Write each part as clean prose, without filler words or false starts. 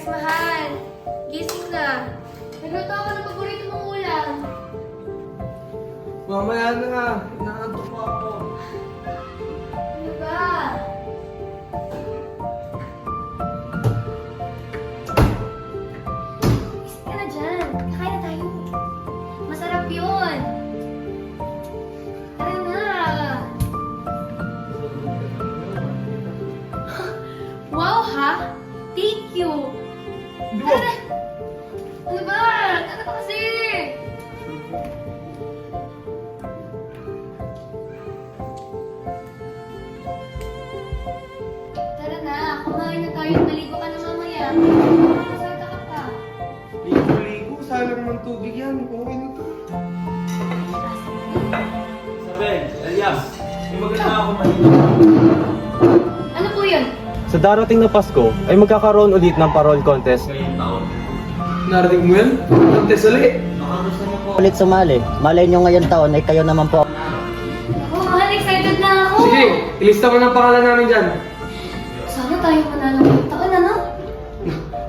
mahal. Gising na. Nagluto ako ng paborito mong ulam. Mamaya na. Inaantok pa ako. Ano ba? Gising ka na dyan. Kakain na tayo. Masarap yun. Tara na. Wow, ha? Thank you. Tara na. Ano ba? Tara ka kasi. Tara na. Kumain na tayo. Maligo ka na mamaya. Masarap ka pa. Ligo-ligo. Sayang naman tubig yan. Okay na to. Isabel, Elias, may maganda ako mahirap. Ano po yun? Sa darating na Pasko ay magkakaroon ulit ng parol contest ngayong taon. Narinig mo yan? Contest ulit. Baka gusto mo po. Ulit sumali. Malay nyo ngayon taon ay kayo naman po. Oh, mahal, excited na ako. Sige, ilista mo ng pangalan namin dyan. Sana tayo manalo ngayong taon, ano?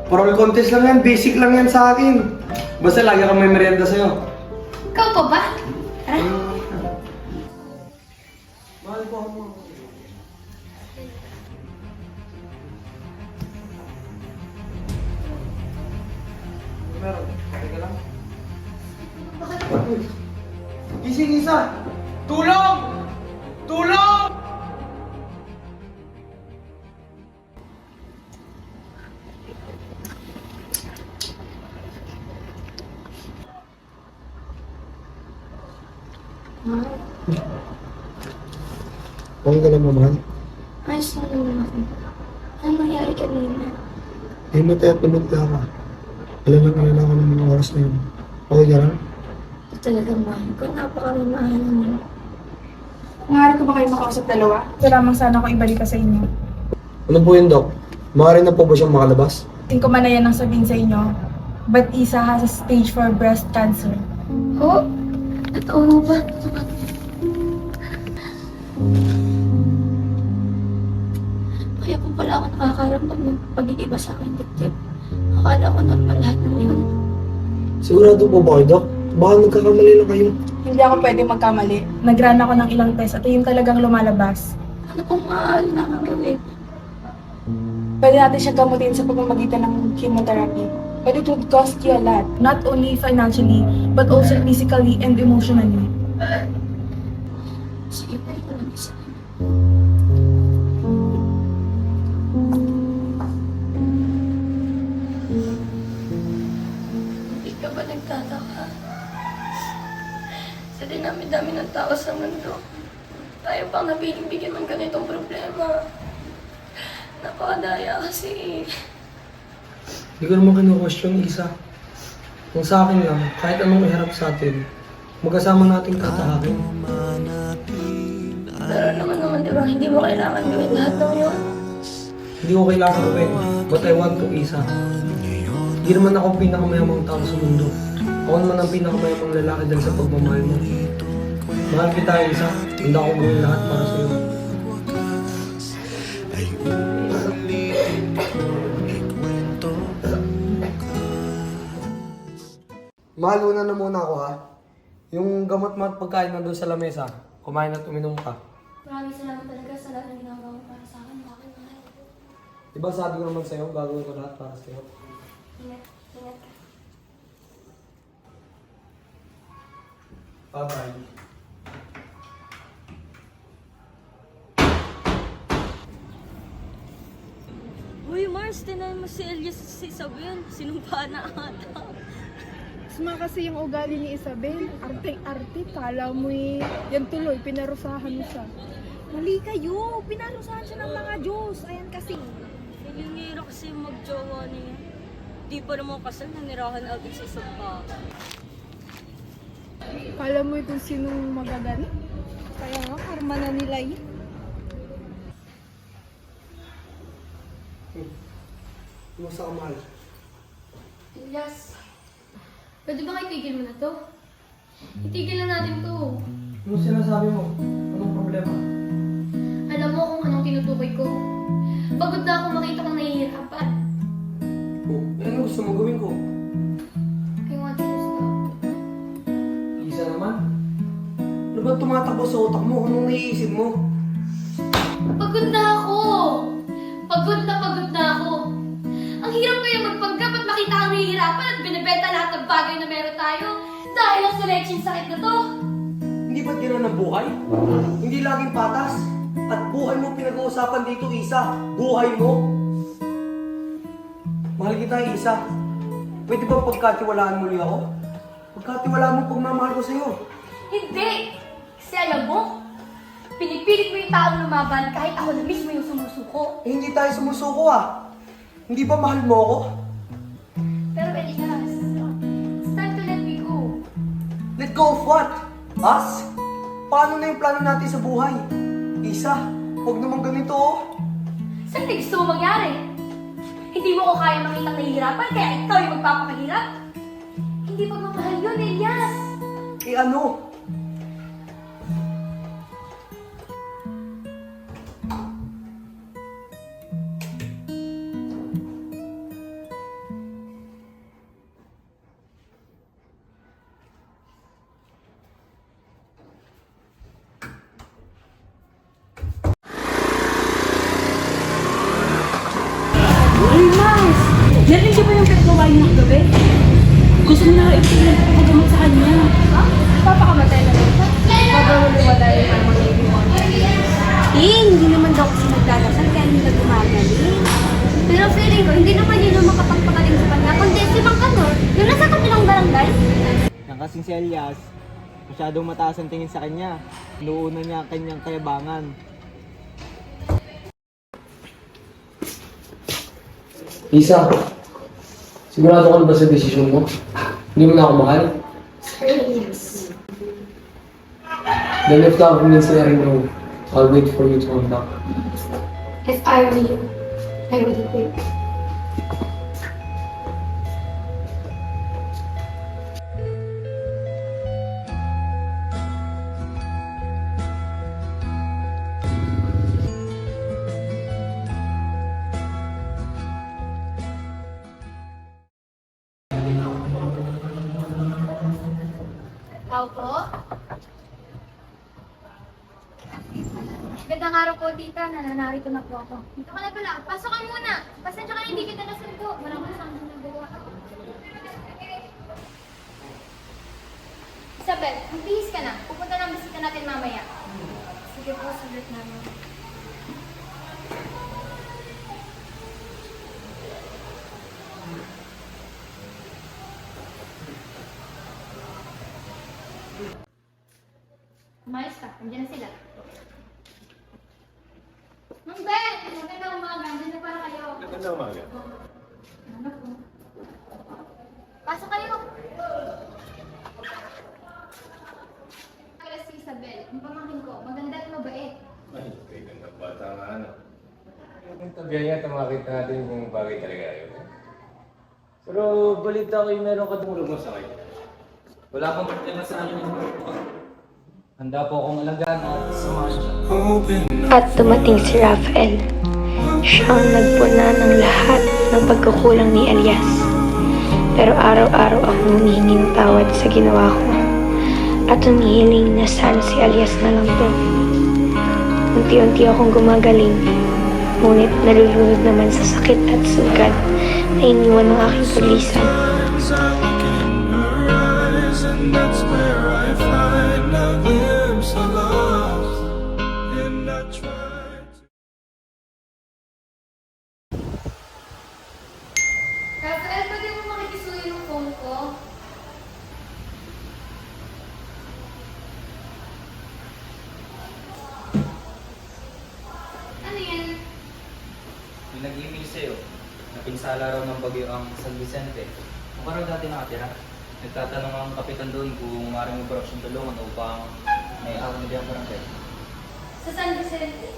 Parol contest lang yan. Basic lang yan sa akin. Basta lagi kang may merienda sa'yo. Ikaw pa ba? Tara. Mahal ko ako. Meron. Teka lang. Gising isa! Tulong! Tulong! Okay ka lang, mahal. Ayos na naman ako. Ano nangyari kanina? Eh, matay at lumutla ka. Alam ako ng mga oras na yun. Okay ka lang? Talagang mahal ko. Napakamamahal mo. Nangarap ko ba kayo makausap dalawa? Ito lamang sana ako ibalita sa inyo. Ano po yun, Doc? Maaari na po ba siyang makalabas? Tingin ko man na yan ang sabihin sa inyo. But Isa has a stage 4 breast cancer. Ho? Totoo ba? Kaya po pala ako nakakaramdam ng pag-iiba sa akin dibdib. Akala ko normal lahat ng yun. Sigurado po ba kayo, Doc? Baka nagkakamali lang kayo. Hindi ako pwede magkamali. Nag-run ako ng ilang test at yun talagang lumalabas. Ano pong maaari namin gawin? Pwede natin siya gamutin sa pamamagitan ng chemotherapy. But it would cost you a lot. Not only financially, but also physically and emotionally. Sige po, ito lang isa. Hindi ka ba nagtataka? Sa dinami-dami ng tao sa mundo, tayo pang napiling bigyan ng ganitong problema. Napakadaya kasi. Hindi ko naman kinu-question, Isa. Kung sa akin lang, kahit anong iharap sa atin, magkasama nating tatahakin. Pero naman, di ba, hindi mo kailangan gawin lahat ng yun. Hindi ko kailangan gawin, but I want to, Isa. Hindi naman ako pinakamayamang tao sa mundo. Ako naman ang pinakamayamang lalaki dahil sa pagmamahal mo. Mahal kita, Isa. Hindi ako gawin lahat para sa'yo. Mahal, una na muna ako ha. Yung gamot mo at pagkain na doon sa lamesa, kumain at uminom ka. Maraming salamat talaga sa lahat ng ginagawa mo para sa akin. Bakit mahal? Diba sabi ko naman sa'yo, gagawin ko lahat para sa'yo. Ingat, ingat ka. Bye-bye. Uy, Mars, tinayin mo si Elias sa Isabel. Sinumpaan na ata. Sma kasi yung ugali ni Isabel. Arte-arte. Kala mo yan tuloy. Pinarusahan mo siya. Mali kayo. Pinarusahan siya ng mga Diyos. Ayan kasi. Nangingira kasi magjowa niya. Di pa naman kasal, nanirahan agad sa isang pa. Kala mo kung sinong magagani? Kaya nga, karma na nila yun. Kumusta ka, mahal? Elias, pwede ba itigil mo na to? Itigil na natin to. Ano sinasabi mo? Anong problema? Alam mo kung anong tinutukoy ko. Pagod na ako makita kong nahihirapan. Anong gusto mo gawin ko? I want you to stop. Isa naman? Ano ba tumatakbo sa utak mo? Anong naiisip mo? Pagod na ako! Pagod na ako! Ang hirap kaya magpanggap at makita ang nahihirapan at binibenta lahat ng bagay na meron tayo dahil lang sa lecheng sakit na to. Hindi ba't gano'n ang buhay? Hindi laging patas? At buhay mo pinag-uusapan dito, Isa. Buhay mo. Mahal kita, Isa. Pwede ba pagkatiwalaan muli ako? Pagkatiwalaan mo pagmamahal ko sa'yo. Hindi! Kasi alam mo, pinipilit mo yung taong lumaban kahit ako na mismo yung sumusuko. Eh, hindi tayo sumusuko Hindi ba mahal mo ako? Pero Elias, it's time to let me go. Let go of what? Us? Paano na yung plano natin sa buhay? Isa, huwag naman ganito Saan na gusto mo mangyari? Hindi mo ko kaya makita nahihirapan kaya ikaw yung magpapakahirap? Hindi pagmamahal yun, Elias! Eh ano? Ay, Mas! Narinig niyo ba yung pinagawa niyo ng gabi? Gusto niya ipagamot sa kanya. Ha? Papakamatay na lang siya? Pagawaliwala yung mga Hindi naman daw kasi nagdadasal kaya hindi na gumagaling. Pero feeling ko, hindi naman yun ang makapagpagaling sa kanya, kundi si Mang Kanor, yung nasa kabilang barangay. Yan kasing si Elias, masyadong mataas ang tingin sa kanya. Inuuna niya ang kanyang kayabangan. Isa, sigurado ka na ba sa desisyon mo? Hindi mo na ako mahal? Yes. Then if the arguments na rin mo, I'll wait for you to come back. If I were you, I would quit. Tao po? Gandang araw po, tita. Narito na po ako. Dito ka na pala. Pasok ka muna. Pasensya ka, hindi kita nasundo. Maraming sa akin nagawa. Isabel, magbihis ka na. Pupunta ng bisita natin mamaya. Sige po, sulit namin. Umayos ka. Nandiyan na sila. Mang Ben! Magandang umaga. Nandiyan na para kayo. Magandang umaga. Ano po? Pasok kayo. Kaya si Isabel, yung pamangkin ko, maganda at mabait. Ay, ganda bata nga ano. Yung tabihan niya, tumakita natin kung bagay talaga yun. Pero balita ko yung meron ka tumulong mo sa akin. Wala kang problema sa akin. Handa po akong alagaan at samahan siya. At dumating si Rafael. Siya ang nagpuna ng lahat ng pagkukulang ni Elias. Pero araw-araw akong humihingi ng tawad sa ginawa ko. At humihiling na sana si Elias na lang to. Unti-unti akong gumagaling. Ngunit nalulunod naman sa sakit at sugat na iniwan ng aking paglisan. Rafael, pwede mo makikisuyo yung phone ko? Ano yan? May nag-email sa'yo. Napinsala raw ng bagyo ang San Vicente. Kung ka raw dati nakatira, nagtatanong ang kapitan doon kung maaaring mo ba siyang tulungan upang may araw na diyang barangay. Sa San Vicente?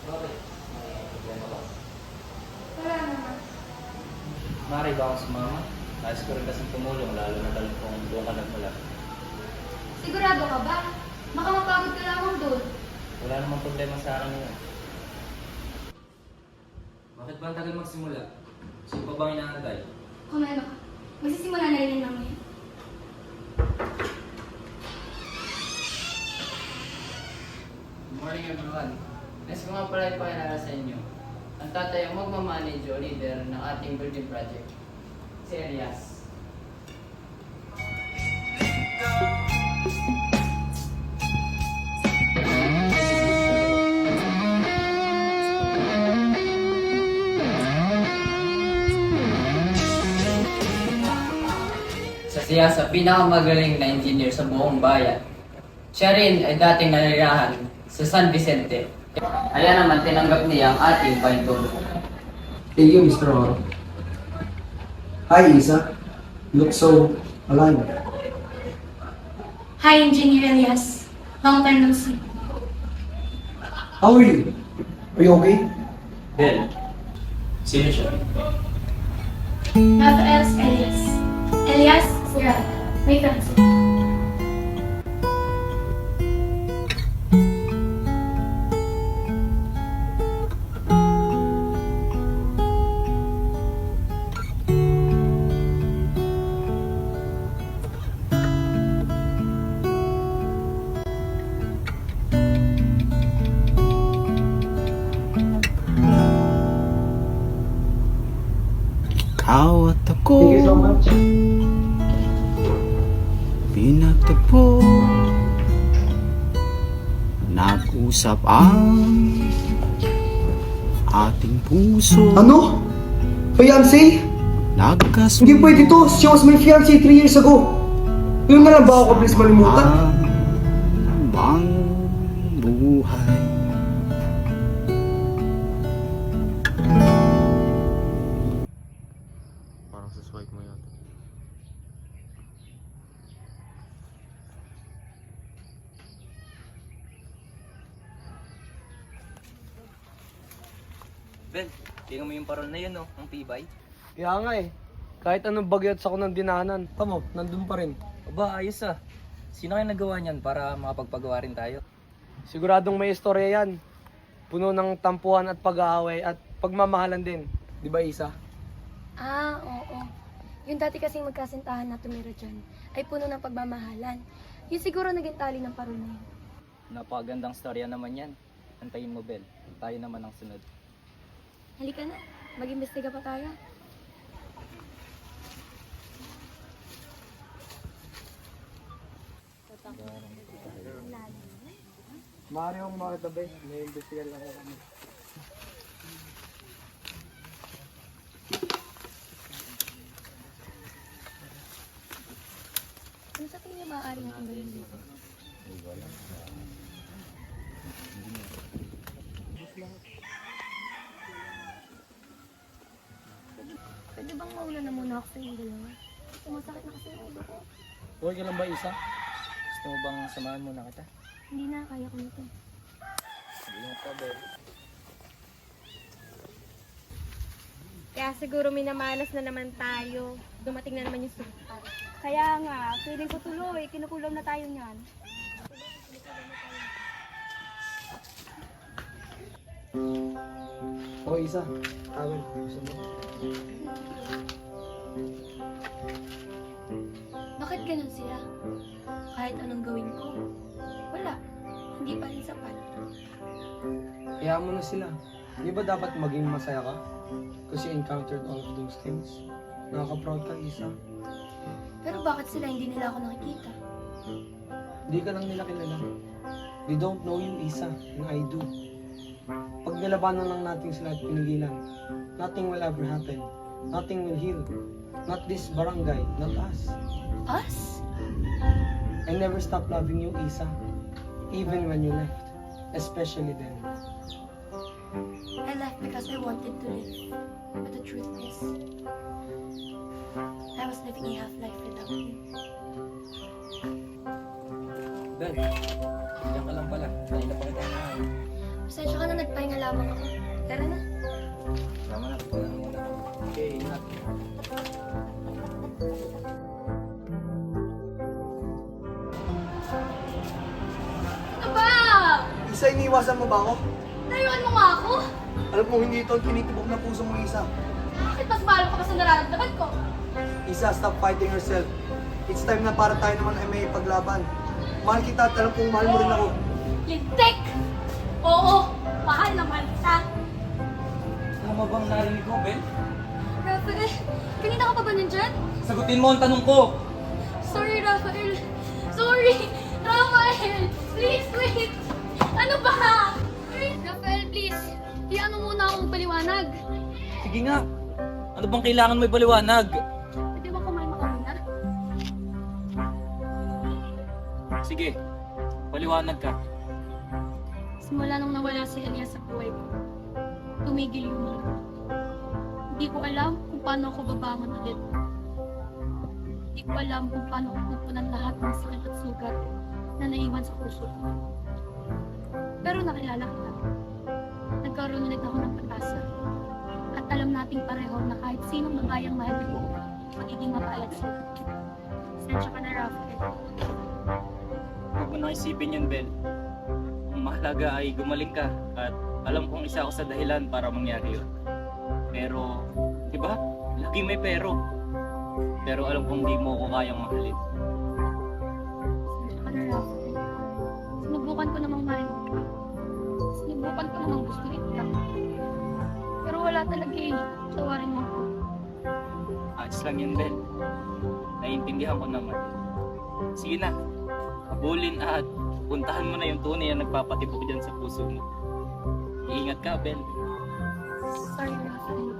Bakit? May problema ba? Wala naman. Maaari ba akong sumama? Nais ko rin kasing tumulong, lalo na dahil kung doon ka nagmula. Sigurado ka ba? Baka mapagod ka lamang doon. Wala namang problema sa akin yun. Bakit ba ang tagal magsimula? Sino pa ba ang inaantay? Kumano ka. Magsisimula na rin yung mamaya. Good morning everyone. Next ko nga pala ipakilala sa inyo. Ang tatay ang magmamanage o leader ng ating building project. Si Elias. Isa siya sa pinakamagaling na engineer sa buong bayan. Siya rin ay dating nanirahan sa San Vicente. Kaya naman tinanggap niya ang ating paintong. Thank you, Mr. Oro. Hi, Isa. You look so alive. Hi, Engineer Elias. Long time no see. How are you? Are you okay? Ben, sino siya? Rafael Elias. Elias, si Rafa. May friends. Ikaw at ako, Thank you so much. pinagtagpo, nag-usap ang ating puso. Ano? Fiancé? Nagkas Hindi pwede to. She was my fiancé 3 years ago. Yun na lang ba ako please malimutan? bang buhay. Parang sa swipe mo yata. Ben, tingnan mo yung parol na yun, no? Ang tibay. Kaya nga eh. Kahit anong bagyat sa ng dinanan, tamo, nandun pa rin. Aba, ayos ah. Sino kaya nagawa niyan para makapagpagawa rin tayo? Siguradong may istorya yan. Puno ng tampuhan at pag-aaway at pagmamahalan din. Di ba, Isa? Ah, oo. Yung dati kasing magkasintahan na tumira dyan ay puno ng pagmamahalan. Yun siguro naging tali ng parol na yun. Napakagandang storya naman yan. Antayin mo, Bel. Tayo naman ang sunod. Halika na. Mag-imbestiga pa tayo. Maaari akong makatabi. May investigan lang ako kami. Ano sa tingin niyo maaari natin gawin dito? Pwede bang mauna na muna ako sa inyong dalawa? Sumasakit na kasi yung ulo ko. Okay ka lang ba, Isa? Gusto mo bang samahan muna kita? Hindi na, kaya ko nito. Hindi mo pa, Bel. Kaya siguro minamalas na naman tayo. Dumating na naman yung sultan. Kaya nga, feeling ko tuloy, kinukulam na tayo niyan. Okay, Isa. Tawel. Gusto mo? Bakit ganun sila? Kahit anong gawin ko, wala. Hindi pa rin sapat. Kaya mo na sila. Di ba dapat maging masaya ka? Kasi you encountered all of those things. Nakaka-proud ka, Isa. Pero bakit sila hindi nila ako nakikita? Hindi ka lang nila kilala. They don't know you, Isa, and I do. Pag nilabanan lang natin sila at pinigilan, nothing will ever happen. Nothing will heal. Not this barangay, not us. Us? I never stopped loving you, Isa. Even when you left. Especially then. I left because I wanted to live. But the truth is, I was living a half life without you. Bel, diyan ka lang pala. Kanina pa kita na. Pasensya ka na, nagpahinga lamang ako. Tara na. Tama na, pala na muna. Okay, ingat. Ano ba? Isa, iniwasan mo ba ako? Layuan mo nga ako? Alam mo, hindi ito ang tinitibok na puso mo, Isa. Bakit mas mahal ka pa sa nararamdaman ko? Isa, stop fighting yourself. It's time na para tayo naman ay may paglaban. Mahal kita at alam kong mahal mo rin ako. Lintik! Oo, mahal na mahal kita. Tama bang narinig ko, Ben? Rafael, kanina ka pa ba nandyan? Sagutin mo ang tanong ko! Sorry, Rafael. Sorry! Rafael! Please, wait! Ano ba? Rafael, please. Iyan mo muna akong paliwanag. Sige nga. Ano bang kailangan mo ipaliwanag? Pwede ba kumain ka muna? Sige, paliwanag ka. Simula nung nawala si Elias sa buhay ko, tumigil yung mundo. Hindi ko alam kung paano ako babangon ulit. Hindi ko alam kung paano ko pupunan lahat ng sakit at sugat na naiwan sa puso ko. Pero nakilala kita. Nagkaroon ulit ako ng pag-asa. At alam nating pareho na kahit sinong babayang mahal ko, magiging mapalad sila. Sensya ka na, Rafael. Huwag mo nang isipin yun, Ben. Ang mahalaga ay gumaling ka at alam kong isa ako sa dahilan para mangyari yun. Pero, di ba? Lagi may pero. Pero alam kong di mo ako kayang mahalin. Sensya ka na, Rafael. Sinubukan ko namang mahal ka. Sinubukan ko namang gusto kita. Pero wala talaga eh. Tawarin mo ako. Ayos lang yun, Ben. Naiintindihan ko naman. Sige na. Habulin at puntahan mo na yung tunay na nagpapatibok dyan sa puso mo. Iingat ka, Ben. Sorry, Rafael.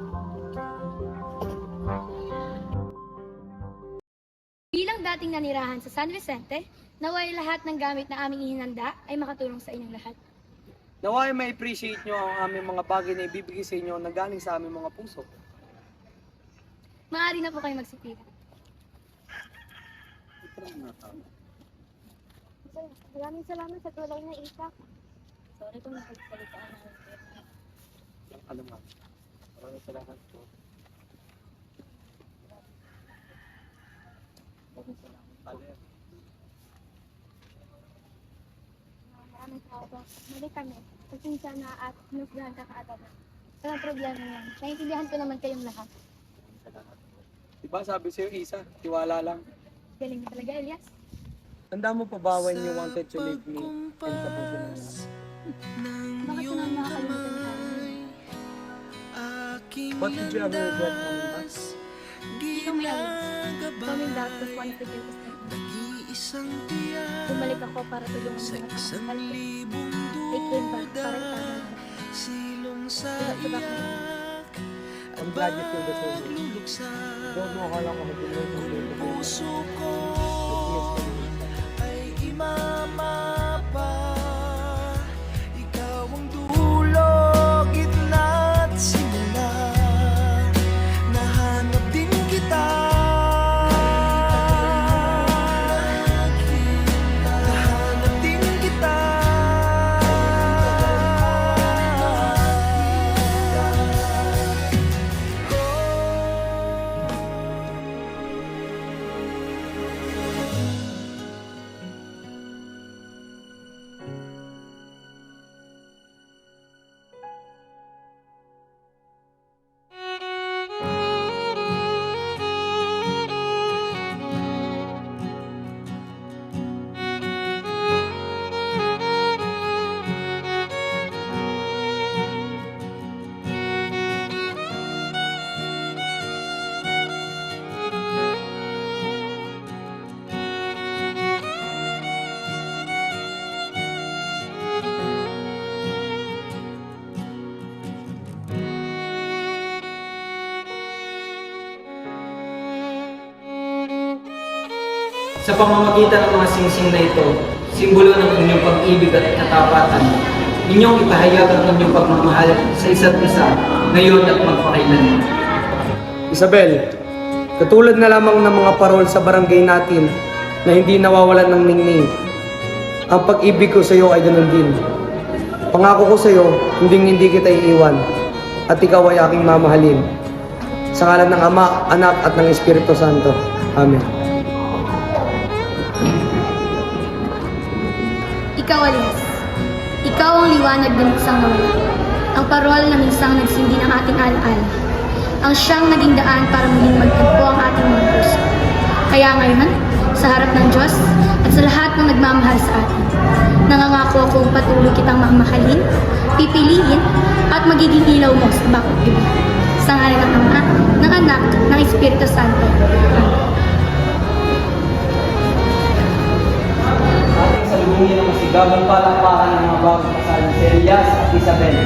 Bilang dating nanirahan sa San Vicente, naway lahat ng gamit na aming ihinanda ay makatulong sa inyong lahat. Naway may appreciate nyo ang aming mga bagay na ibibigay sa inyo na galing sa aming mga puso. Maaari na po kayo magsipira. Maraming salamat sa tulong na Isa. Sorry kung nagpagpalitaan na Ano nga? Maraming salamat po. Maraming salamat. Mali kami. Pasensya na at nusgahan ka kaagad. Walang problema yan. Naintindihan ko naman kayong lahat. Diba sabi sa'yo, Isa, tiwala lang. Galing na talaga, Elias. Tanda mo pa ba when you wanted to leave me and tapos na lang? Bakit ko naman nakakalimutan ka? What did you ever regret coming back? Ikaw may alis. Coming back was one of the greatest things. Bumalik ako para tulungan mo na kakasal ko. I came back para itagal mo. Tulak-tulak na yun. I'm glad you feel the same way. Don't know how long I'm going to be able to puso ko ay imamapa. Ikaw ang dulo, gitna at simula. Nahanap din kita. Nahanap din kita. Sa pamamagitan ng mga singsing na ito, simbolo ng inyong pag-ibig at katapatan, inyong ipahayag ang inyong pagmamahal sa isa't isa, ngayon at magpakailanman. Isabel, katulad na lamang ng mga parol sa barangay natin na hindi nawawalan ng ningning, ang pag-ibig ko sa iyo ay ganun din. Pangako ko sa iyo, hindi kita iiwan, at ikaw ay aking mamahalin. Sa ngalan ng Ama, Anak at ng Espiritu Santo. Amen. Ikaw, Elias. Ikaw ang liwanag ng isang nawala. Ang parol na minsang nagsindi ng ating alaala. ang siyang naging daan para muling magtagpo ang ating mga puso. Kaya ngayon, sa harap ng Diyos at sa lahat ng nagmamahal sa atin, nangangako akong patuloy kitang mamahalin, pipiliin, at magiging ilaw mo sa bawat diwa. Sa ngalan ng Ama, ng Anak, ng Espiritu Santo. Ating salubungin ang masigagang palakpakan ng mga bagong kasal na si Elias at Isabel.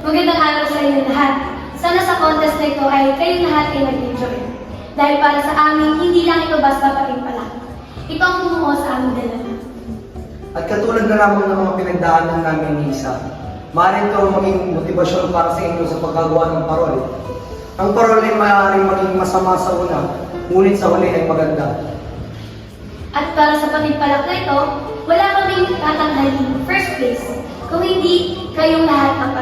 Magandang araw sa inyo lahat. Sana sa contest na ito ay kayong lahat ay nag-enjoy. Dahil para sa amin, hindi lang ito basta patimpalak. Ito ang bumuo sa aming dalawa. At katulad na lamang ng mga pinagdaanan namin ni Isa, maaaring ito maging motibasyon para sa inyo sa pagkagawa ng parol. Ang parol ay maaaring maging masama sa una, ngunit sa huli ay maganda. At para sa patimpalak na ito, wala kaming tatanghalin first place kung hindi kayong lahat ang